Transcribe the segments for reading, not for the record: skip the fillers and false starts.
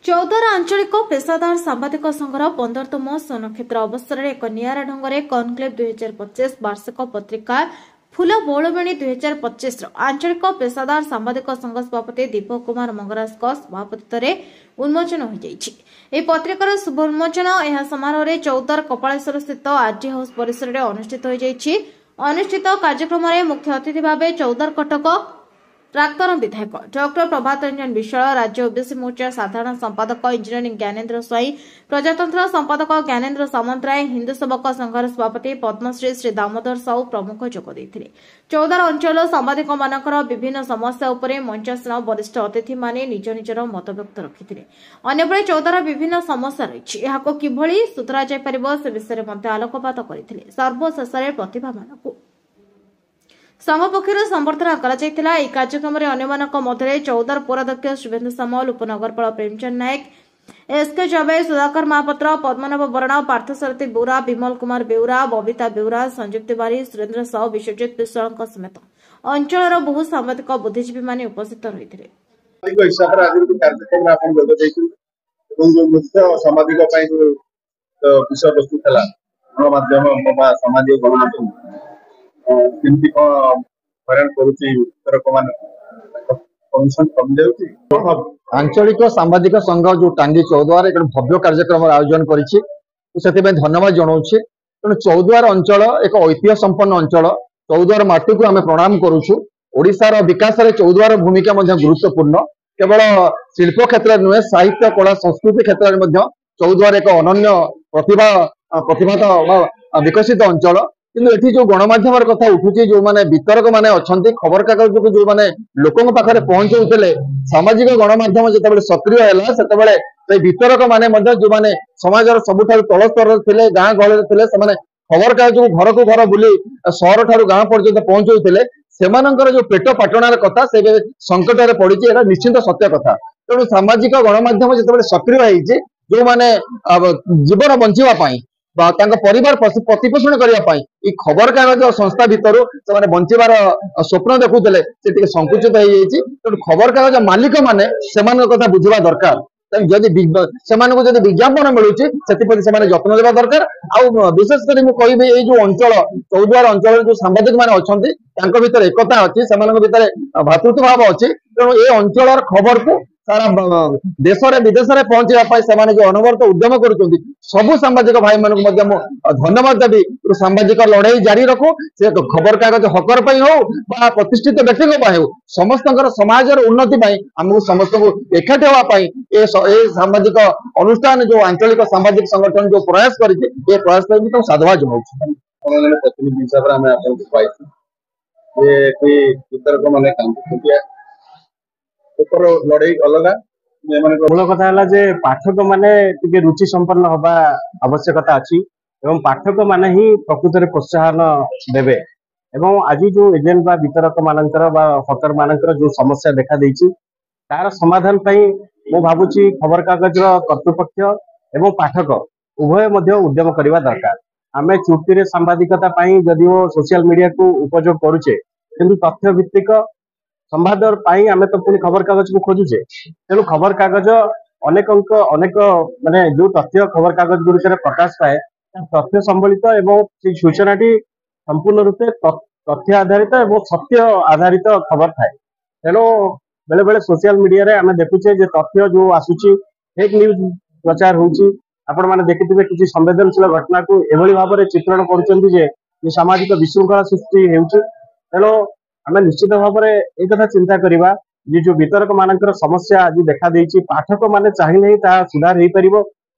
चौदार आंचलिक पेशादार सांबादिक संघर 15तम सनक्षेत्र अवसर में एक निरा ढंग से कनक्लेव 2025 वार्षिक पत्रिका फूल बौलबेणी 2025 आंचलिक पेशादार सांबादिक संघ सभापति दीपक कुमार मंगराज सभापति उन्मोचन हो पत्रिकार शुभ उन्मोचन यह समारोह चौदार कपालेश्वर स्थित आरजी हाउस परिसर में अनुष्ठित कार्यक्रम में मुख्य अतिथि भाव चौदार कटक प्राक्तन विधायक डॉक्टर प्रभात रंजन विश्वाल राज्य ओबीसी मोर्चा साधारण संपादक इंजीनियरिंग ज्ञानेन्द्र स्वाई प्रजातंत्र संपादक ज्ञानेन्द्र सामंतराय हिंदू सेवक संघर सभापति पद्मश्री श्री दामोदर साहू प्रमुख जोगदेइथिले। चौदार अंचल सांबादिक मानकर विभिन्न समस्या उपरे मंचासीन वरिष्ठ अतिथि माने निज निजर मत व्यक्त रखिथिले। अन्यबेले चौदार विभिन्न समस्या रही एहाको किभଳି सुधरा जाय परिबो से विषय मध्ये आलोकपात करथिले। सर्वशेषरे प्रतिभा मानकु संघ पक्षर संबर्धना कार्यक्रम में अन्य चौदार पौराध्यक्ष शुभेन्दु सामल उपनगरपाल प्रेमचंद नायक एसके जावेद सुधाकर महापात्र पद्मनाभ बरणा पार्थसारथी बेउरा विमल कुमार बेउरा बबिता बेउरा संजुक्ति बारी सुरेन्द्र साहू विश्वजित विश्वाल समेत अंचल बहु सांबादिक बुद्धिजीवी मान उपस्थित रही। आंचलिक सांबादिक संघ जो टांगी चौद्वार एक भव्य कार्यक्रम आयोजन करिछि धन्यवाद जनाऊँ। तेणु चौद्वार अंचल एक ऐतिह्य संपन्न अंचल चौद्वार माटी को आम प्रणाम करुछु। ओडिशार विकास रे चौद्वार भूमिका गुरुत्वपूर्ण केवल शिल्प क्षेत्र नुहे साहित्य कला संस्कृति क्षेत्र में चौद्वार एक अनन्य प्रतिभा विकसित अंचल। किंतु एठी जो गणमाध्यम कथा उठुची जो माने वितरक माने अछंती खबर कागज को जो माने लोकन पाखरे पहुंचौतले सामाजिक गणमाध्यम जेतेबेले सक्रिय हैला सेतेबेले से वितरक माने मध्ये जो माने समाजर सबुठारु तल स्तर थिले गां गहले थिले से माने खबर कागज को घर बुली शहर ठारु गां पर्यंत पहुंचौतले सेमानंकर जो पेट पाटणार कथा से संकट रे पड़िची एटा निश्चित सत्य कथा। तेणु सामाजिक गणमाध्यम जेतेबेले सक्रिय हैची जो माने जीवन बंचिवा पाई परिवार प्रतिपोषण करने खबर कागज संस्था भितर से बंचार स्वप्न देखुले से संकुचित हो जाती। तेणु खबर कागज मालिक मैंने कथा बुझा दरकार जदि विज्ञापन मिलूँ से जत्न देवा दरकार। आ विशेषकर मुझे कहि जो अंचल चौद्वार अंचल जो सांबादिक मैंने अच्छा भर एकता अच्छी से भातृत्व भाव अच्छी। तेणु ये अंचल खबर को सारा देश विदेश में पहुंचा जो अनवरत उद्यम करुँच सबू सांबादिक भाई मान धन्यवाद देवी। सांबादिक लड़ाई जारी रखू से खबर कागज हकर हो प्रतिष्ठित व्यक्ति हो समस्त समाज उन्नति आमको समस्त को एकाठी होगापी सांबादिक अनुष्ठान जो आंचलिक सांबादिक संगठन जो प्रयास कर प्रयास कर साधुवाद जनाऊँ। लड़ाई अलग मूल कथा पाठक माने रुचि संपन्न हवा आवश्यकता अच्छी एवं पाठक माने ही प्रकृत में प्रोत्साहन देवे। एवं आज जो एजेंट बा वितरक मानकर बा हकर मानकर जो समस्या देखा देइछि तार समाधान पई मो भाबुछि खबर कागज कर्तृपक्ष एवं पाठक उभय मध्य उद्यम करबा दरकार। आमे चुटी रे सांबादिकता पई जदिओ सोशल मीडिया को उपयोग करूचे किंतु तथ्य भित्तिक संवाद आम तो पुणी खबर कागज को खोजुचे। तेणु खबर कागज अनेक माने जो तथ्य खबर कागज गुड़िक प्रकाश पाए तथ्य संबलित एवं सूचनाटी संपूर्ण रूपे तथ्य आधारित एवं सत्य आधारित खबर थाए। तेणु बेले बेले सोशल मीडिया रे आम देखुचे जे तथ्य जो आसुची फेक न्यूज प्रचार होउची आपण माने देखिथिबे किछि संवेदनशील घटना को एभली भाव में चित्रण करुचंती जे सामाजिक विशृंखला सृष्टि हेउची। तेणु आम निश्चित भाव में एक कथा चिंता करवा जो वितरक मानकर समस्या आज देखा देइछि पाठक माने चाहिए सुधार हो पार।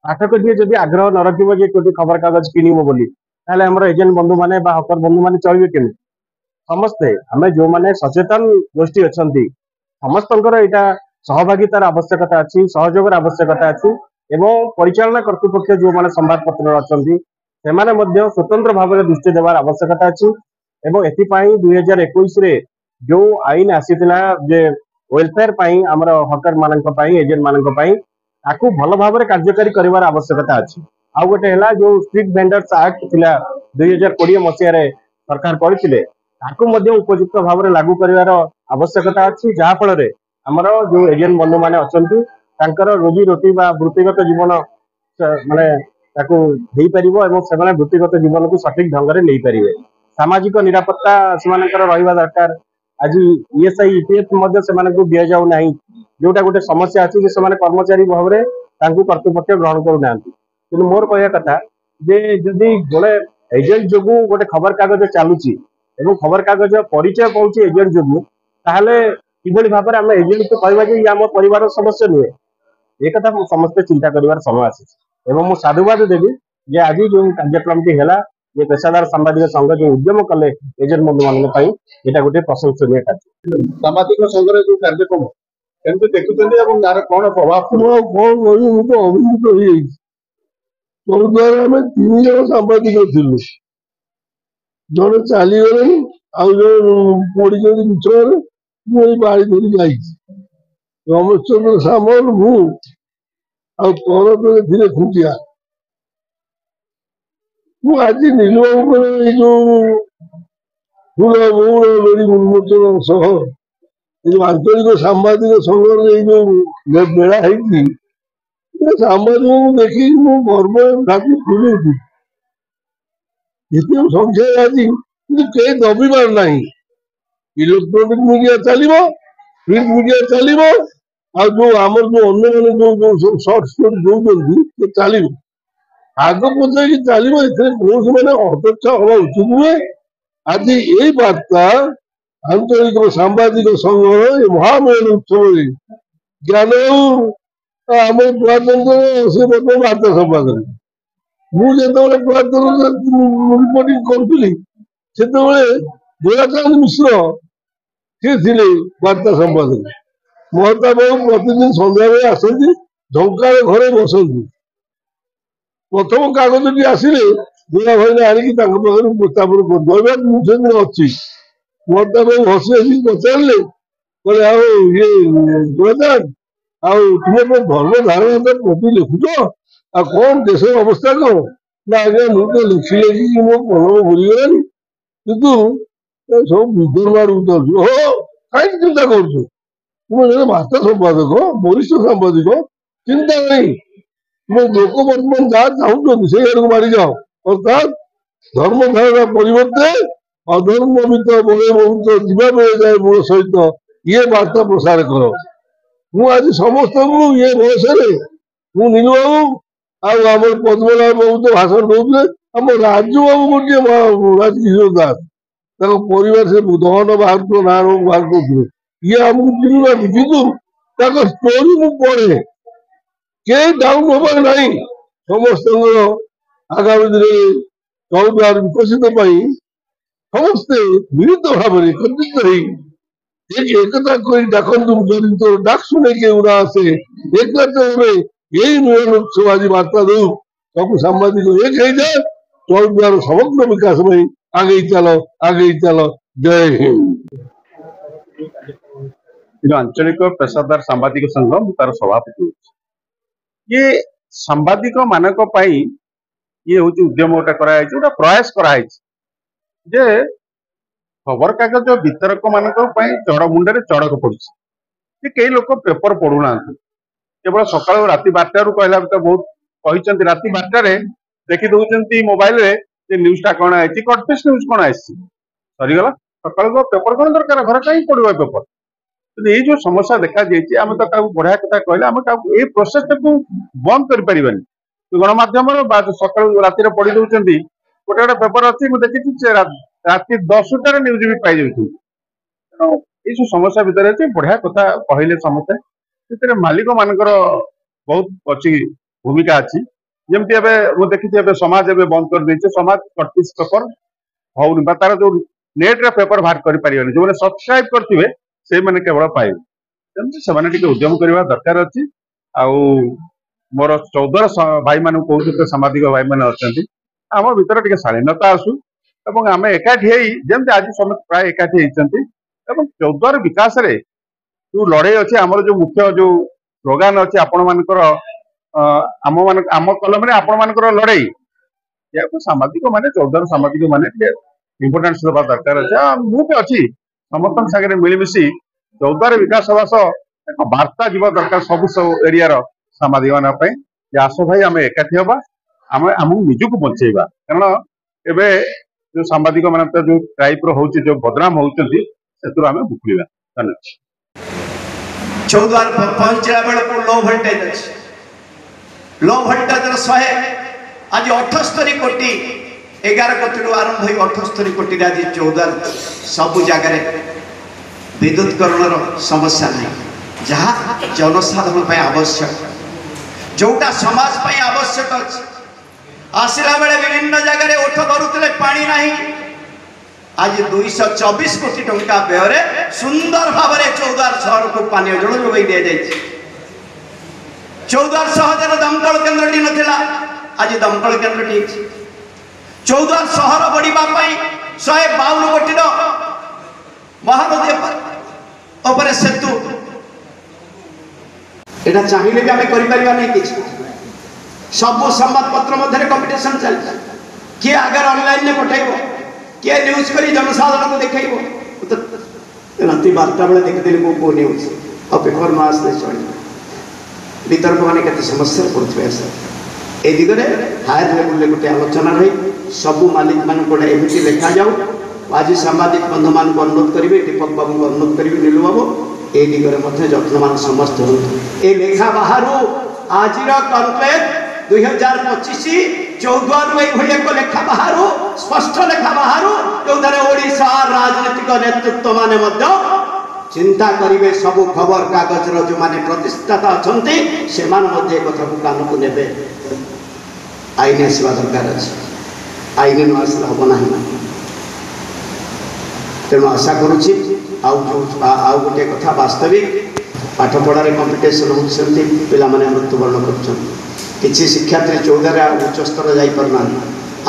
पाठक जी जब आग्रह न रखिबो जे कोटी खबर कागज किनिबो बोली ताले हमर एजेंट बंधु माने बा हकर बंधु माने चलिबे केमि समस्ते आम जो माने सचेतन गोष्ठी अछंती समस्तंकर एटा सहभागितार आवश्यकता अच्छी सहयोगर आवश्यकता अच्छी एवं परिचालना कर्तृपक्ष जो माने संवाद पत्र अछंती सेमाने मध्य स्वतंत्र भाव में दृष्टि देवार आवश्यकता अच्छी। एवं एथिपाई 2021 रे जो आईन आसीथिला जे वेलफेयर पाई हमर हकर मानक पाई एजेंट मानक पाई ताकू भल भाव में कार्यकारी करिवार आवश्यकता अछि। आ गोटे हला जो स्ट्रीट वेंडर्स एक्ट थिला 2020 मसिया रे सरकार करथिले ताकू मध्य उपयुक्त भाव में लागू करिवार आवश्यकता अछि जहा फल रे हमर जो एजेंट बंधु माने अछंती ତାଙ୍କର ରୋଜି ରୋଟି ବା ବୃତ୍ତିଗତ ଜୀବନ ମାନେ ତାକୁ ହେଇପାରିବ ଏବଂ ସେମାନେ ବୃତ୍ତିଗତ ଜୀବନକୁ ସଠିକ ଢଙ୍ଗରେ ନେଇପାରିବେ। ସାମାଜିକ ନିରାପତ୍ତା ସେମାନଙ୍କର ରହିବା ଦରକାର। ଆଜି ଇଏସ୍ଆଇ ଇପିଏଫ୍ ମଧ୍ୟ ସେମାନଙ୍କୁ ଦିଆଯାଉ ନାହିଁ, ଯୋଉଟା ଗୋଟେ ସମସ୍ୟା ଅଛି ଯେ ସେମାନେ କର୍ମଚାରୀ ଭାବରେ ତାଙ୍କୁ କର୍ତ୍ତୃପକ୍ଷ ଗ୍ରହଣ କରୁନାହାନ୍ତି। କିନ୍ତୁ ମୋର କହିବା କଥା ଯେ ଯଦି ଜଣେ ଏଜେଣ୍ଟ ଯୋଗୁଁ ଗୋଟେ ଖବରକାଗଜ ଚାଲୁଛି ଏବଂ ଖବରକାଗଜ ପରିଚୟ ପାଉଛି ଏଜେଣ୍ଟ ଯୋଗୁଁ, ତାହେଲେ କିଭଳି ଭାବରେ ଆମେ ଏଜେଣ୍ଟକୁ କହିବା ଯେ ଇଏ ଆମ ପରିବାରର ସଦସ୍ୟ ନୁହେଁ? ଏ କଥା ସମସ୍ତେ ଚିନ୍ତା କରିବାର ସମୟ ଆସିଛି ଏବଂ ମୁଁ ସାଧୁବାଦ ଦେବି ଯେ ଆଜି ଯୋଉ କାର୍ଯ୍ୟକ୍ରମଟି ହେଲା, ଯେ ପେଶାଦାର ସାମ୍ବାଦିକ ସଂଘ ଯୋଉ ଉଦ୍ୟମ କଲେ ଏଜେଣ୍ଟ ବନ୍ଧୁମାନଙ୍କ ପାଇଁ, ଏଇଟା ଗୋଟେ ପ୍ରଶଂସନୀୟ କାର୍ଯ୍ୟ। ସାମ୍ବାଦିକ ସଂଘର ଯୋଉ କାର୍ଯ୍ୟକ୍ରମ କେମିତି ଦେଖୁଛନ୍ତି ଏବଂ ତାର କଣ ପ୍ରଭାବ? ମୁଁ ଆଉ କଣ କହିବି, ମୁଁ ତ ଅଭିଭୂତ ହେଇଯାଇଛି। ଚୌଦ୍ୱାରରେ ଆମେ 3 ଜଣ ସାମ୍ବାଦିକ ଥିଲୁ, ଜଣେ ଚାଲିଗଲେଣି, ଆଉ ଜଣେ ପଡିଛନ୍ତି ମିଛରେ। ମୁଁ ଏଇ ବାଡ଼ି ଧରି ଯାଇଛି। ରମେଶ ଚନ୍ଦ୍ର ସାମଲ, ମୁଁ ଆଉ ତୋର ଧୀରେ ଖୁଣ୍ଟିଆ। ମୁଁ ଆଜି ନୀଲବାବୁଙ୍କର ଏଇ ଯୋଉ ଫୁଲ ମଉଳ ଲୋଡି ଉନ୍ମୋଚନ ସହ ଏଇ ଯୋଉ ଆଞ୍ଚଳିକ ସାମ୍ବାଦିକ ସଂଘର ଏଇ ଯୋଉ ମେଳା ହେଇଛି, ସାମ୍ବାଦିକଙ୍କୁ ଦେଖିକି ମୁଁ ଗର୍ବ ଛାତି ଫୁଲେଇଛି। ଯେତେ ସଂଖ୍ୟା ଆଜି କିନ୍ତୁ କେହି ଦବିବାର ନାହିଁ। ଇଲେକ୍ଟ୍ରୋନିକ ମିଡିଆ ଚାଲିବ, ପ୍ରିଣ୍ଟ ମିଡିଆ ଚାଲିବ, ଆଉ ଯୋଉ ଆମର ଯୋଉ ଅନ୍ୟମାନେ ଯୋଉ ସର୍ଟ ଷ୍ଟୋରି ଦଉଛନ୍ତି ସେ ଚାଲିବ। ଆଗ ପଚାରିକି ଚାଲିବ, ଏଥିରେ କୌଣସି ମାନେ ହତଚ୍ଛା ହବା ଉଚିତ ନୁହେଁ। ଆଜି ଏଇ ବାର୍ତ୍ତା ଆଞ୍ଚଳିକ ସାମ୍ବାଦିକ ସଂଘର ଏ ମହାମେଳନ ଉତ୍ସବରେ ଜ୍ଞାନ ଆମ ପୁରାତନ ସେ ବର୍ତ୍ତମାନ ବାର୍ତ୍ତା ସମ୍ପାଦକ। ମୁଁ ଯେତେବେଳେ ପୁରାତନ ରିପୋର୍ଟିଂ କରୁଥିଲି ସେତେବେଳେ ଦୟାକାନ୍ତ ମିଶ୍ର ସିଏ ଥିଲେ ବାର୍ତ୍ତା ସମ୍ପାଦକ। ମହତାବ ପ୍ରତିଦିନ ସନ୍ଧ୍ୟାବେଳେ ଆସନ୍ତି, ଝଙ୍କାର ଘରେ ବସନ୍ତି। ପ୍ରଥମ କାଗଜଟି ଆସିଲେ ଦୁରା ଭାଇନା ଆଣିକି ତାଙ୍କ ପାଖରେ ଉପସ୍ଥାପନ କରନ୍ତୁ। ଏବେ ମୁଁ ସେଦିନ ଅଛି। ମହତାବ ହସି ହସି ପଚାରିଲେ, କହିଲେ ଆଉ ଇଏ ଦୟାକାନ୍ତ, ଆଉ ତୁମେ କଣ ଧର୍ମ ଧାରଣା ପ୍ରତି ଲେଖୁଛ? ଆଉ କଣ ଦେଶର ଅବସ୍ଥା କଣ? ନା ଆଜ୍ଞା ମୁଁ ତ ଲେଖି ଲେଖିକି ମୋ କଲମ ଭୁଲିଗଲାଣି, କିନ୍ତୁ ସବୁ ବିଦର୍ଭାଡ ଉତରୁଛୁ। ହୋ, କାହିଁକି ଚିନ୍ତା କରୁଛୁ? ତୁମେ ଜଣେ ବାର୍ତ୍ତା ସମ୍ପାଦକ, ବରିଷ୍ଠ ସାମ୍ବାଦିକ, ଚିନ୍ତା ନାହିଁ। ତୁମେ ଲୋକ ବର୍ତ୍ତମାନ ଯାହା ଚାହୁଁଛନ୍ତି ସେଇ ଆଡକୁ ମାଡ଼ିଯାଅ। ଅର୍ଥାତ୍ ଧର୍ମ ଧାରଣା ପରିବର୍ତ୍ତେ ଅଧର୍ମବିତ ବହୁତ ଯିବା ବେଳେ ଯାଏ ମୂଳ ସହିତ ଇଏ ବାର୍ତ୍ତା ପ୍ରସାର କର। ମୁଁ ଆଜି ସମସ୍ତଙ୍କୁ ଇଏ ବୟସରେ ମୁଁ ନୀଲବାବୁ ଆଉ ଆମର ପଦ୍ମନାଭ ବାବୁ ତ ଭାଷଣ ଦଉଥିଲେ, ଆମ ରାଜୁ ବାବୁ ଗୋଟିଏ ରାଜକିଶୋର ଦାସ, ତାଙ୍କ ପରିବାର ସେ ଦହନ ବାହାରୁଥିବ ନାଁ ବାହାର କରୁଥିଲେ, ଇଏ ଆମକୁ ଚିହ୍ନୁନାହାନ୍ତି, କିନ୍ତୁ ତାଙ୍କ ଷ୍ଟୋରି ମୁଁ ପଢେ। କେହି ଡାଉନ୍ ହବାର ନାହିଁ। ସମସ୍ତଙ୍କର ଆଗାମୀ ଦିନରେ ଚୌଦ୍ୱାର ବିକଶିତ ପାଇଁ ସମସ୍ତେ ମିଳିତ ଭାବରେ ଏକତ୍ରିତ ହେଇ एकता कोई डाकନ୍ତୁ ଯଦି ତୋର ଡାକ ଶୁଣେ କେଉଁ ନା ଆସେ, ଏକତା ଭାବେ ଏଇ ମିଳନ ଉତ୍ସବ ଆଜି ବାର୍ତ୍ତା ଦଉ ସବୁ ସାମ୍ବାଦିକ ଏକ ହେଇଯାଏ, ଚୌଦ୍ୱାର ସମଗ୍ର ବିକାଶ ପାଇଁ ଆଗେଇ ଚାଲ, ଆଗେଇ ଚାଲ। ଜୟ ହିନ୍ଦ। ଆଞ୍ଚଳିକ ପେଶାଦାର ସାମ୍ବାଦିକ ସଂଘ, ମୁଁ ତାର ସଭାପତି ହେଉଛି। ଇଏ ସାମ୍ବାଦିକ ମାନଙ୍କ ପାଇଁ ଇଏ ହଉଛି ଉଦ୍ୟମ ଗୋଟେ କରାଯାଇଛି, ଗୋଟେ ପ୍ରୟାସ କରାଯାଇଛି ଯେ ଖବରକାଗଜ ବିତରକ ମାନଙ୍କ ପାଇଁ ଚଢ ମୁଣ୍ଡରେ ଚଢକ ପଡୁଛି ଯେ କେହି ଲୋକ ପେପର ପଢୁନାହାନ୍ତି। କେବଳ ସକାଳୁ ରାତି 12ଟାରୁ କହିଲା ତ ବହୁତ କହିଛନ୍ତି, ରାତି 12ଟାରେ ଦେଖି ଦଉଛନ୍ତି ମୋବାଇଲରେ ଯେ ନ୍ୟୁଜ ଟା କଣ ଆସିଛି, କଟପିସ୍ ନ୍ୟୁଜ କଣ ଆସିଛି, ସରିଗଲା। ସକାଳୁ ପେପର କଣ ଦରକାର, ଘରେ କାହିଁକି ପଢିବ ପେପର? କିନ୍ତୁ ଏଇ ଯୋଉ ସମସ୍ୟା ଦେଖାଯାଇଛି, ଆମେ ତ କାହାକୁ ବଢିଆ କଥା କହିଲେ ଆମେ କାହାକୁ ଏଇ ପ୍ରୋସେସ ଟାକୁ ବନ୍ଦ କରିପାରିବାନି। ଗଣମାଧ୍ୟମର ସକାଳୁ ରାତିରେ ପଢି ଦଉଛନ୍ତି, ଗୋଟେ ଗୋଟେ ପେପର ଅଛି ମୁଁ ଦେଖିଛି ରାତି 10ଟାରେ ନ୍ୟୁଜ ବି ପାଇଯାଉଛନ୍ତି। ତେଣୁ ଏଇ ସବୁ ସମସ୍ୟା ଭିତରେ ଅଛି, ବଢିଆ କଥା କହିଲେ ସମସ୍ତେ। ସେଥିରେ ମାଲିକ ମାନଙ୍କର ବହୁତ ଅଛି ଭୂମିକା ଅଛି। ଯେମିତି ଏବେ ମୁଁ ଦେଖିଛି ଏବେ ସମାଜ ଏବେ ବନ୍ଦ କରିଦେଇଛି, ସମାଜ କଟପିସ୍ ପେପର ହଉନି ବା ତାର ଯୋଉ ନେଟରେ ପେପର ବାହାର କରିପାରିବେନି, ଯୋଉମାନେ ସବସ୍କ୍ରାଇବ କରିଥିବେ ସେଇମାନେ କେବଳ ପାଇବେ। ତେଣୁ ସେମାନେ ଟିକେ ଉଦ୍ୟମ କରିବା ଦରକାର ଅଛି। ଆଉ ମୋର ଚୌଦ୍ୱାର ଭାଇମାନଙ୍କୁ କହୁଛନ୍ତି, ସାମ୍ବାଦିକ ଭାଇମାନେ ଅଛନ୍ତି, ଆମ ଭିତରେ ଟିକେ ଶାଳୀନତା ଆସୁ ଏବଂ ଆମେ ଏକାଠି ହେଇ ଯେମିତି ଆଜି ସମସ୍ତେ ପ୍ରାୟ ଏକାଠି ହେଇଛନ୍ତି ଏବଂ ଚୌଦ୍ୱାର ବିକାଶରେ ଯୋଉ ଲଢେଇ ଅଛି, ଆମର ଯୋଉ ମୁଖ୍ୟ ଯୋଉ ସ୍ଲୋଗାନ ଅଛି ଆପଣ ମାନଙ୍କର ଆମ କଲମରେ ଆପଣ ମାନଙ୍କର ଲଢେଇ, ଏହାକୁ ସାମ୍ବାଦିକ ମାନେ ଚୌଦ୍ୱାର ସାମ୍ବାଦିକ ମାନେ ଟିକେ ଇମ୍ପୋର୍ଟାନ୍ସ ଦେବା ଦରକାର ଅଛି। ଆଉ ମୁଁ ବି ଅଛି ସମସ୍ତଙ୍କ ସାଙ୍ଗରେ ମିଳିମିଶି ଚୌଦ୍ୱାର ବିକାଶ ସଭା ସହ एक वार्ता जीवा दरकार सब एरिया सामाजिक मान जे आस भाई आम एकाठी हवा आम आमको निजक बचेगा कारण एवं जो सांबादिक मान जो टाइप जो बदनाम होती आम मुक्लिया धन्यवाद। चौद्वार पहुंचला बेलू लो भोल्टेज अच्छे लो भोल्टेज 100 आज 78 कोटी 11 कोटी आरंभ हो 78 कोटी आज चौद्वार सब जगार विद्युतकरण समस्या नहीं जहाँ जनसाधारण आवश्यक जोटा समाज आवश्यक अच्छे आसला बेले विभिन्न जगह उठ करुले पानी नहीं आज 224 कोटी टंका व्यय सुंदर भाव में चौद्वार सहर को पानी जल जोगाई दि जाए। चौद्वार सहर दमकल केन्द्र टी नाला आज दमकल केन्द्र टी चौद्वार सहर बढ़ापी 152 कोटी महानदी सेतु एटा चाहिए भी आम कर सब संवाद पत्र मध्य कंपिटिशन चलता किए आगे ऑनलाइन पठेब किए न्यूज कर जनसाधारण को देखेब राति 12टा बेले देखी को न्यूज और पेपर न आसते चल वितरक मैंने समस्या पड़े ए दिगरे हायर लेवल गोटे आलोचना रही सबू मालिक मान एमती लेखा जाऊ आज सांबादिक बंधु मान को अनुरोध करेंगे दीपक बाबू को अनुरोध करेंगे नीलू बाबू ए दिगरे जत्नवान समस्त हो लेखा बाहर आज कनक्लेव 2025 चौद्वार एक लेखा बाहर स्पष्ट लेखा बाहर जो ओडिशा राजनीतिक नेतृत्व माने चिंता करेंगे सब खबर कागज जो माने प्रतिष्ठाता अच्छा से कथा को कान को ने आईन आसवा दरकार अच्छे आईन न आसला हम ना तेणु आशा करुच्ची आउ गोटे कथा वास्तविक पाठ पढ़ार कंपिटिशन होती पिला माने मृत्युवरण कर किसी शिक्षार्थी चौद्वार उच्च स्तर जापरना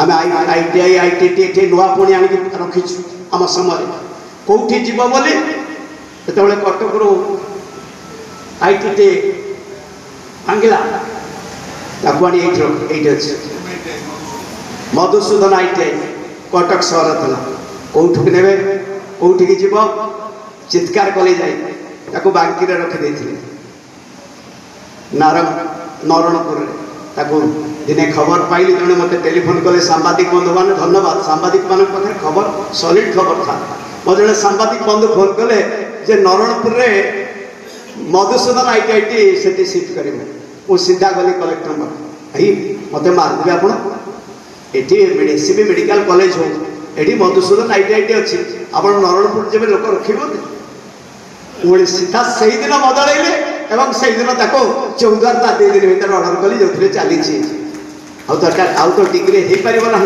आम ITI ITT नुआ पुणी आनिक रखीचु आम समय कौटी जीव बोली जो कटक रू ITT आंगिला आनी अच्छे मधुसूदन ITI कटक सहर था कौटुक ने कौटिक जीव चित्कार कले जाए बांकी रखी नरणपुर दिने खबर पाइली जड़े मत टेलीफोन कले सांबादिक बंधु मान धन्यवाद सांबादिक मान पाखे खबर सॉलिड खबर था मो जड़े सांबादिक बंधु फोन कले जे नरणपुर मधुसूदन ITI से सिफ्ट करेंगे वो सीधा गली कलेक्टर भाई मत मारदेवे आप सीबी मेडिकल कॉलेज हो ये मधुसूदन ITI अच्छी आप नरणपुर जब लोक रखिए सीधा से दिन बदलैले एवं से दिन चौद्वार ता 2 दिन भर अर्डर कली जो चली दरकार आउ तो डिग्री हो पार ना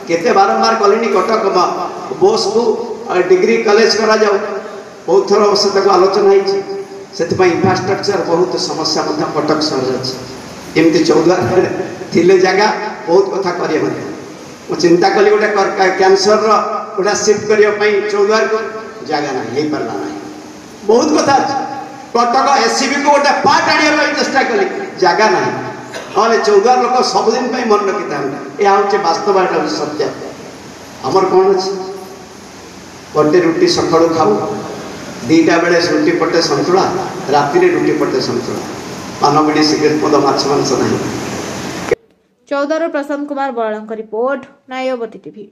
केते बारंबार कले कटक बोस को डिग्री कॉलेज करा जाओ बहुत थर से आलोचना से इंफ्रास्ट्रक्चर बहुत समस्या कटक सहर अच्छे एमती चौद्वार थिले जगह बहुत कथा करे मुझे चिंता कली गोटे कैंसर गोटा सिफ्ट करने चौद्वार को जगह ना हो पारा ना बहुत कथा कटक SCB को गोटे पार्ट आने चेष्टा कली जगह ना ना चौद्वार लोक सबुदिन मन रखी था यह हूँ वास्तव यहाँ सत्य आमर कौन अच्छे गोटे रुटी सकालू खाऊ 2टा बेले रुटी पटे सन्तुला राति रुटी पटे सन्तुला पान बिड़ी सिगरेट मद माछ मांस ना। Choudwar Prashant Kumar Brar report नायवती TV.